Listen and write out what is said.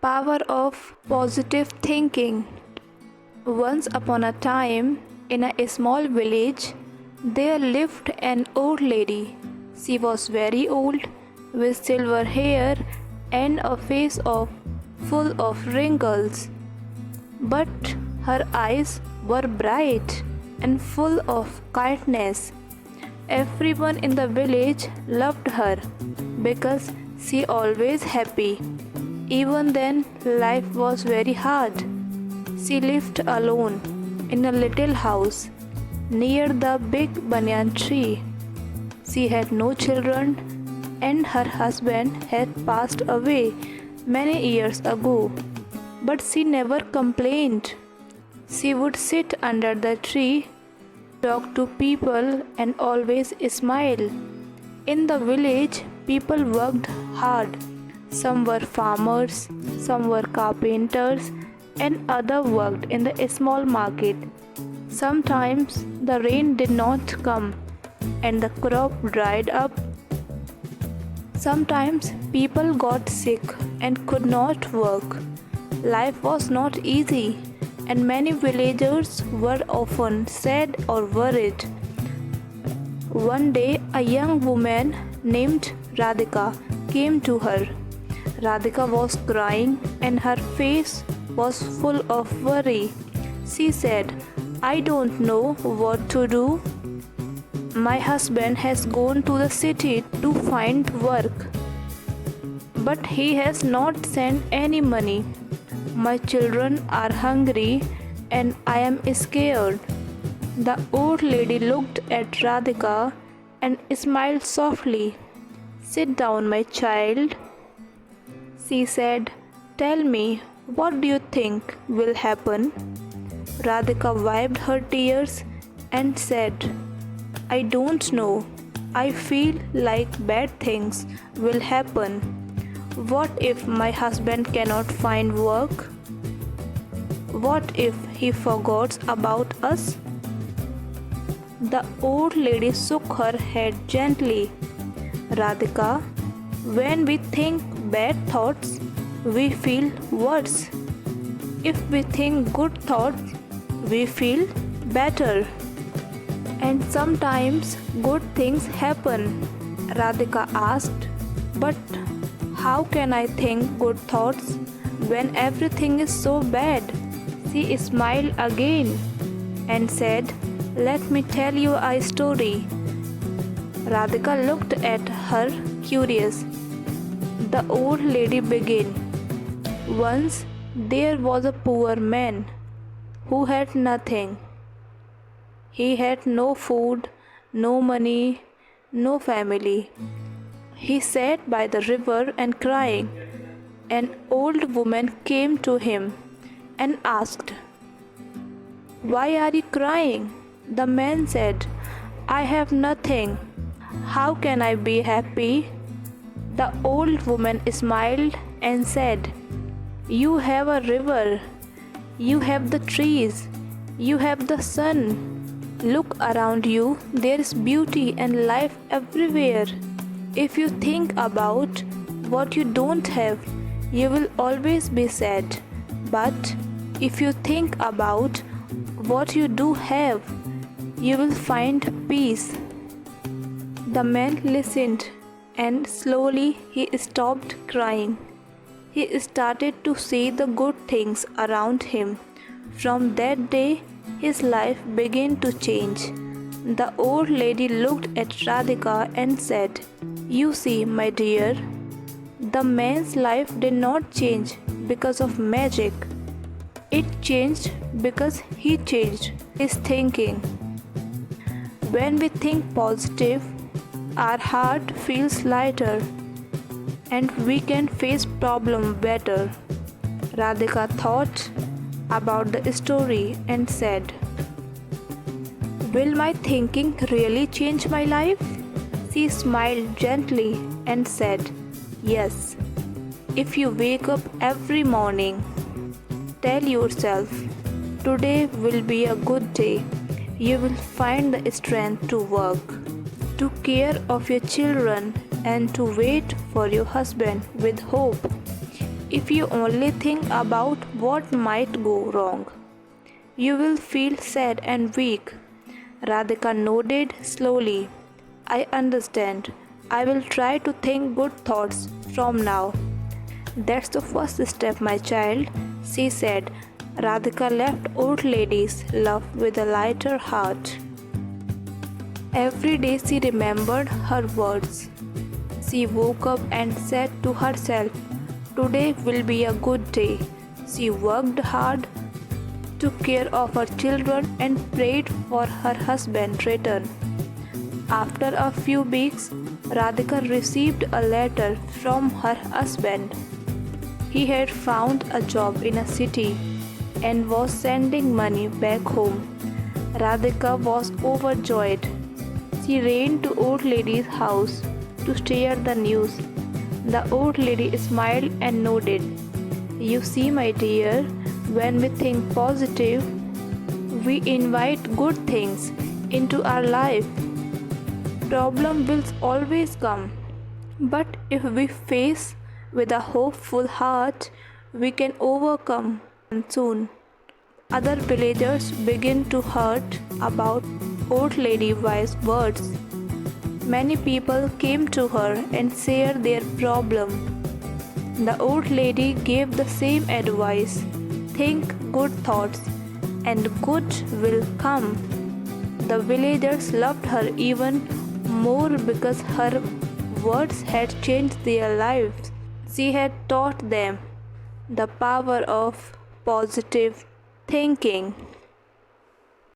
Power of positive thinking. Once upon a time, in a small village, there lived an old lady. She was very old, with silver hair and a face full of wrinkles. But her eyes were bright and full of kindness. Everyone in the village loved her because she always happy. Even then, life was very hard. She lived alone in a little house near the big banyan tree. She had no children and her husband had passed away many years ago. But she never complained. She would sit under the tree, talk to people, and always smile. In the village, people worked hard. Some were farmers, some were carpenters, and others worked in the small market. Sometimes the rain did not come and the crop dried up. Sometimes people got sick and could not work. Life was not easy, and many villagers were often sad or worried. One day, a young woman named Radhika came to her. Radhika was crying and her face was full of worry. She said, "I don't know what to do. My husband has gone to the city to find work, but he has not sent any money. My children are hungry and I am scared." The old lady looked at Radhika and smiled softly. "Sit down, my child," she said. "Tell me, what do you think will happen?" Radhika wiped her tears and said, "I don't know. I feel like bad things will happen. What if my husband cannot find work? What if he forgets about us?" The old lady shook her head gently. "Radhika, when we think bad thoughts, we feel worse. If we think good thoughts, we feel better. And sometimes good things happen." Radhika asked, "But how can I think good thoughts when everything is so bad?" She smiled again and said, "Let me tell you a story." Radhika looked at her curious. The old lady began. "Once there was a poor man who had nothing. He had no food, no money, no family. He sat by the river and crying. An old woman came to him and asked, 'Why are you crying?' The man said, 'I have nothing. How can I be happy?' The old woman smiled and said, 'You have a river, you have the trees, you have the sun. Look around you, there is beauty and life everywhere. If you think about what you don't have, you will always be sad. But if you think about what you do have, you will find peace.' The man listened, and slowly he stopped crying. He started to see the good things around him. From that day, his life began to change." The old lady looked at Radhika and said, "You see, my dear, the man's life did not change because of magic. It changed because he changed his thinking. When we think positive, our heart feels lighter and we can face problems better." Radhika thought about the story and said, "Will my thinking really change my life?" She smiled gently and said, "Yes. If you wake up every morning, tell yourself, 'Today will be a good day,' you will find the strength to work, to care of your children, and to wait for your husband with hope. if you only think about what might go wrong. You will feel sad and weak. Radhika nodded slowly. I understand. I will try to think good thoughts from now. That's the first step, my child, she said. Radhika left old lady's love with a lighter heart. Every day she remembered her words. She woke up and said to herself, today will be a good day. She worked hard, took care of her children, and prayed for her husband's return. After a few weeks, Radhika received a letter from her husband. He had found a job in a city and was sending money back home. Radhika was overjoyed. She ran to old lady's house to share the news. The old lady smiled and nodded. You see, my dear, when we think positive, we invite good things into our life. Problem will always come, but if we face with a hopeful heart, we can overcome soon. Other villagers began to hurt about old lady wise words. Many people came to her and shared their problem. The old lady gave the same advice. Think good thoughts and good will come. The villagers loved her even more because her words had changed their lives. She had taught them the power of positive thinking.